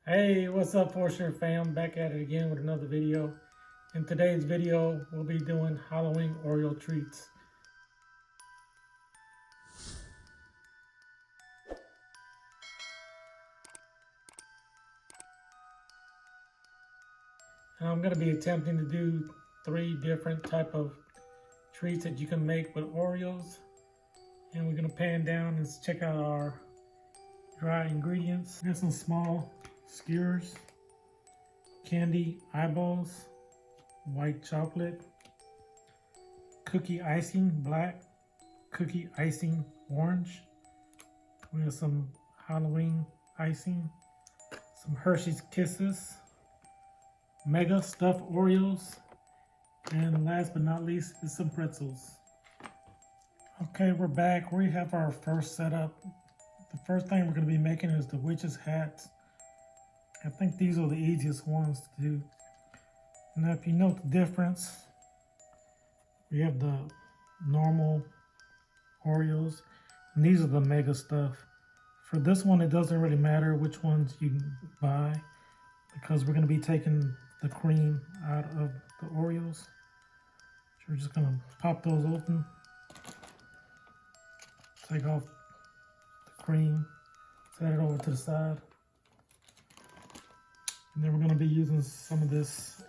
Hey, what's up, Fortune fam? Back at it again with another video. In today's video, we'll be doing Halloween Oreo treats. And I'm going to be attempting to do 3 different type of treats that you can make with Oreos. And we're going to pan down and check out our dry ingredients. We got some small skewers, candy eyeballs, white chocolate, cookie icing black, cookie icing orange. We have some Halloween icing, some Hershey's Kisses, mega stuffed Oreos, and last but not least is some pretzels. Okay, we're back. We have our first setup. The first thing we're going to be making is the witch's hats. I think these are the easiest ones to do. Now if you note the difference, we have the normal Oreos, and these are the mega stuff. For this one, it doesn't really matter which ones you buy because we're going to be taking the cream out of the Oreos. So we're just going to pop those open, take off the cream, set it over to the side. And then we're going to be using some of this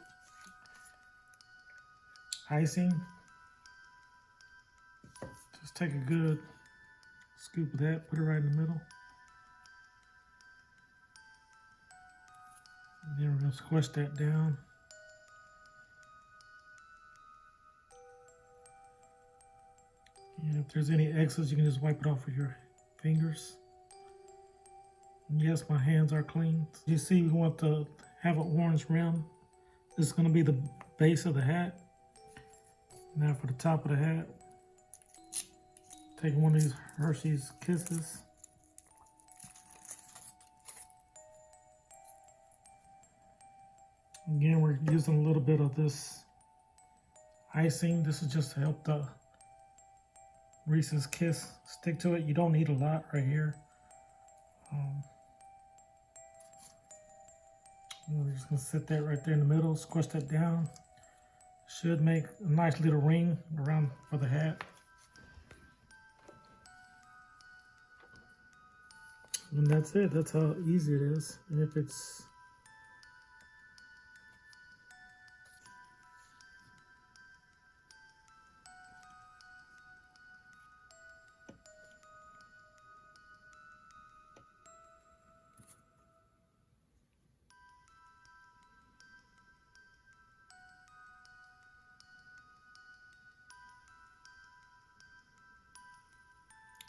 icing. Just take a good scoop of that, put it right in the middle. And then we're going to squish that down. And if there's any excess, you can just wipe it off with your fingers. And yes, my hands are clean. You see, we want to have an orange rim. This is going to be the base of the hat. Now for the top of the hat, take one of these Hershey's Kisses. Again, we're using a little bit of this icing. This is just to help the Reese's Kiss stick to it. You don't need a lot right here. We're just going to sit that right there in the middle, squish that down. Should make a nice little ring around for the hat. And that's it. That's how easy it is. And if it's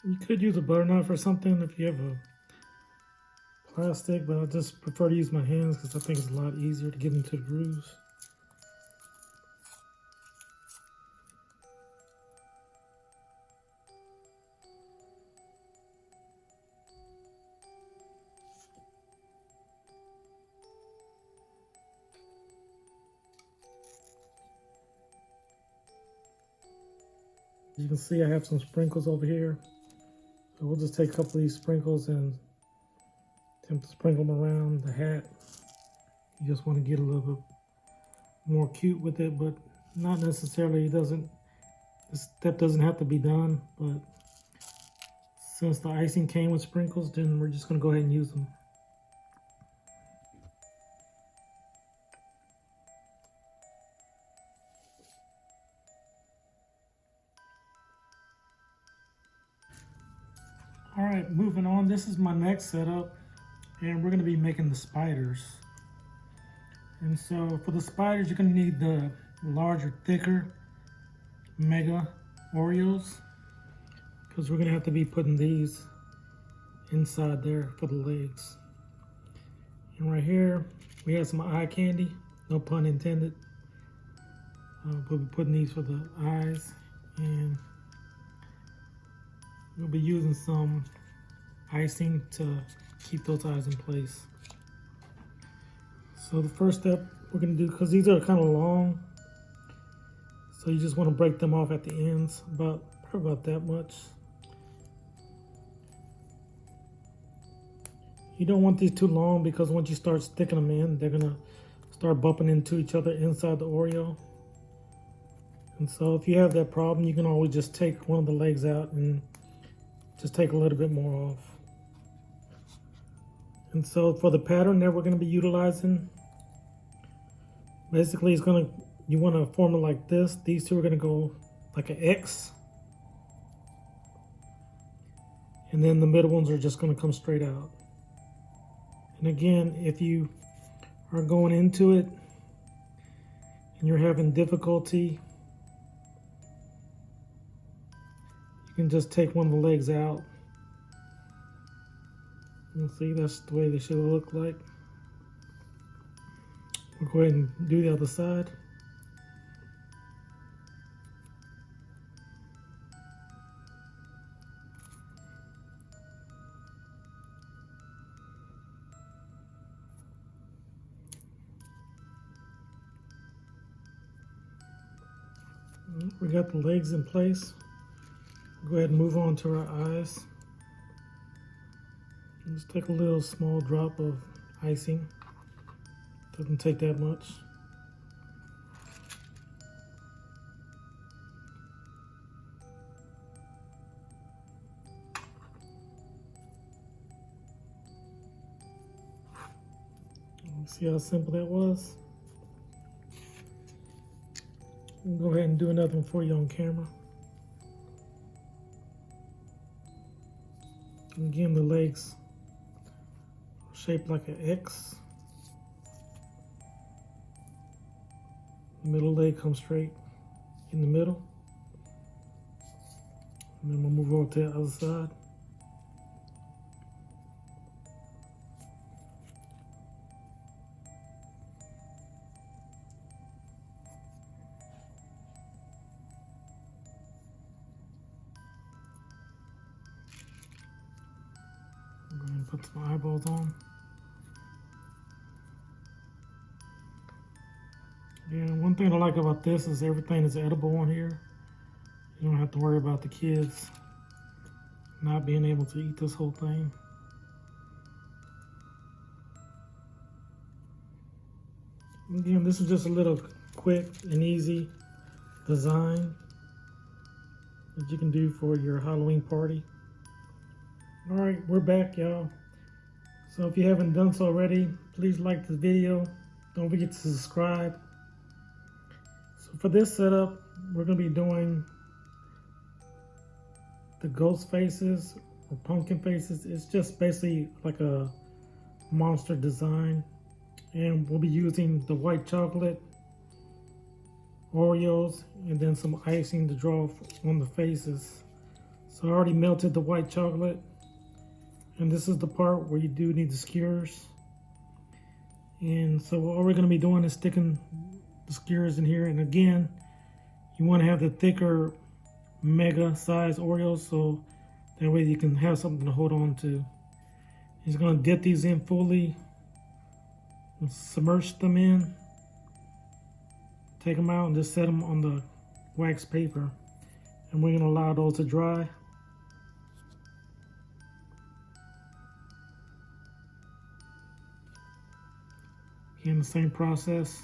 you could use a butter knife or something if you have a plastic, but I just prefer to use my hands because I think it's a lot easier to get into the grooves. You can see I have some sprinkles over here. So we'll just take a couple of these sprinkles and attempt to sprinkle them around the hat. You just want to get a little bit more cute with it, but not necessarily. This step doesn't have to be done, but since the icing came with sprinkles, then we're just going to go ahead and use them. All right, moving on. This is my next setup, and we're going to be making the spiders. And so for the spiders, you're going to need the larger, thicker mega Oreos, because we're going to have to be putting these inside there for the legs. And right here, we have some eye candy, no pun intended. We'll be putting these for the eyes, and we'll be using some icing to keep those eyes in place. So the first step we're going to do, because these are kind of long, so you just want to break them off at the ends, probably about that much. You don't want these too long because once you start sticking them in, they're gonna start bumping into each other inside the Oreo. And so if you have that problem, you can always just take one of the legs out and just take a little bit more off. And so for the pattern that we're going to be utilizing, basically you want to form it like this. These two are going to go like an X. And then the middle ones are just going to come straight out. And again, if you are going into it and you're having difficulty, you can just take one of the legs out. And see, that's the way they should look like. We'll go ahead and do the other side. We got the legs in place. Go ahead and move on to our eyes. Just take a little small drop of icing. Doesn't take that much. See how simple that was? Go ahead and do another one for you on camera. And again, the legs are shaped like an X. The middle leg comes straight in the middle. And then we'll move over to the other side. I'm going to put some eyeballs on. Yeah, one thing I like about this is everything is edible on here. You don't have to worry about the kids not being able to eat this whole thing. Again, this is just a little quick and easy design that you can do for your Halloween party. All right, we're back, y'all. So if you haven't done so already, please like this video. Don't forget to subscribe. So for this setup, we're going to be doing the ghost faces or pumpkin faces. It's just basically like a monster design. And we'll be using the white chocolate, Oreos, and then some icing to draw on the faces. So I already melted the white chocolate. And this is the part where you do need the skewers. And so all we're going to be doing is sticking the skewers in here. And again, you want to have the thicker mega size Oreos so that way you can have something to hold on to. He's going to dip these in fully, and submerge them in, take them out and just set them on the wax paper. And we're going to allow those to dry. Again, the same process.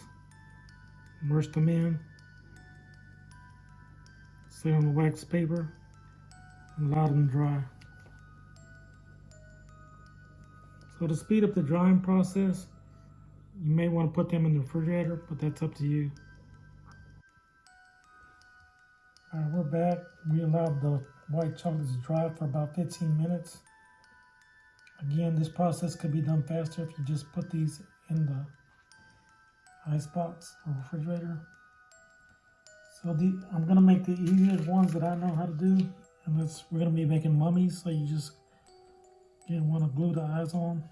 Immerse them in, set on the wax paper, and allow them to dry. So to speed up the drying process, you may want to put them in the refrigerator, but that's up to you. All right, we're back. We allowed the white chocolate to dry for about 15 minutes. Again, this process could be done faster if you just put these in the icebox or refrigerator. So I'm gonna make the easiest ones that I know how to do, and we're gonna be making mummies. So you just want to glue the eyes on.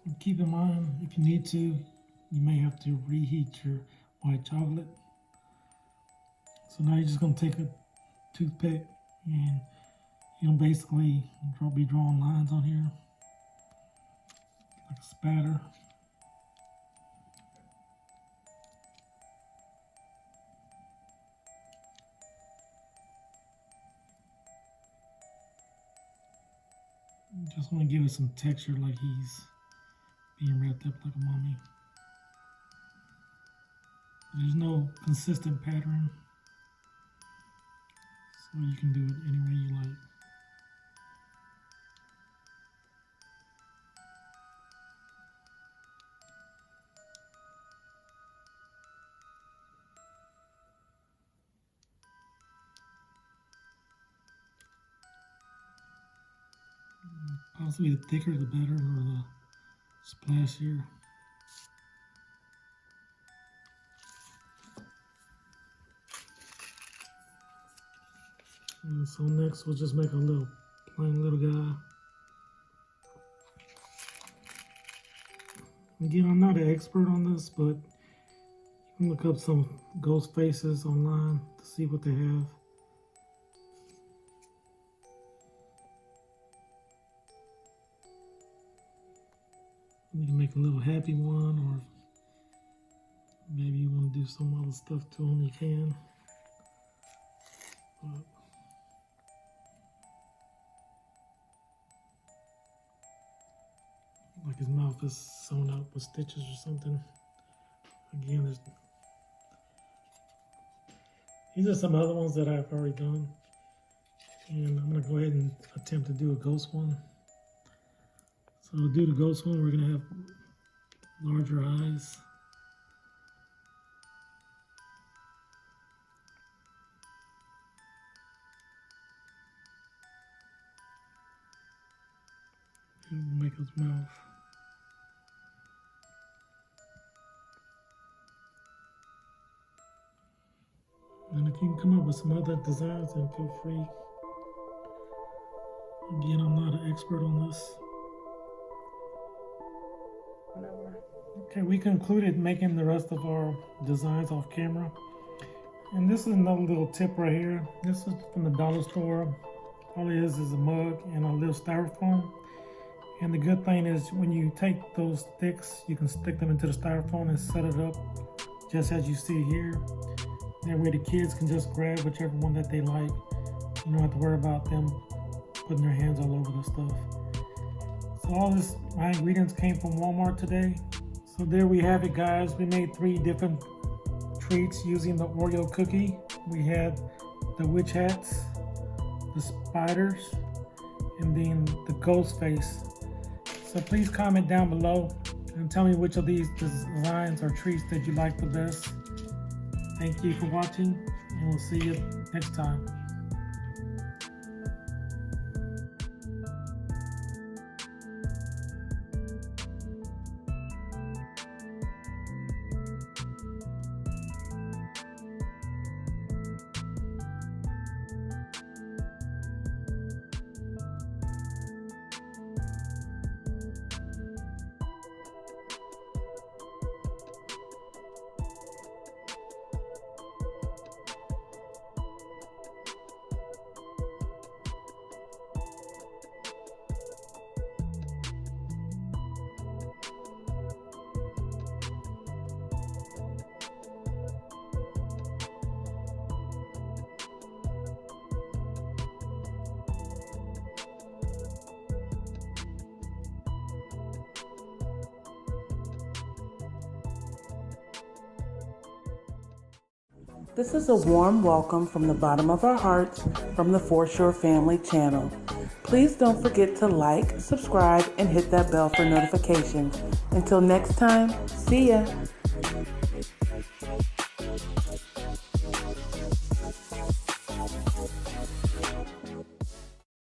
And keep in mind, if you need to, you may have to reheat your white chocolate. So now you're just going to take a toothpick and you'll basically be drawing lines on here, like a spatter. Just want to give it some texture like he's being wrapped up like a mummy. There's no consistent pattern, so you can do it any way you like. Possibly the thicker the better, or the splashier. And so next we'll just make a little plain little guy. Again, I'm not an expert on this, but you can look up some ghost faces online to see what they have. You can make a little happy one, or maybe you want to do some other stuff to him, you can. But like his mouth is sewn up with stitches or something. Again, these are some other ones that I've already done. And I'm going to go ahead and attempt to do a ghost one. So to do the ghost one, we're going to have larger eyes. And we'll make his mouth. And if you can come up with some other designs, then feel free. Again, I'm not an expert on this. Okay, we concluded making the rest of our designs off camera. And this is another little tip right here. This is from the dollar store. All it is a mug and a little styrofoam. And the good thing is when you take those sticks, you can stick them into the styrofoam and set it up just as you see here. That way the kids can just grab whichever one that they like. You don't have to worry about them putting their hands all over the stuff. So all this, my ingredients came from Walmart today. So there we have it, guys. We made 3 different treats using the Oreo cookie. We had the witch hats, the spiders, and then the ghost face. So please comment down below and tell me which of these designs or treats that you like the best. Thank you for watching, and we'll see you next time. This is a warm welcome from the bottom of our hearts from the Foreshore Family channel. Please don't forget to like, subscribe, and hit that bell for notifications. Until next time, see ya!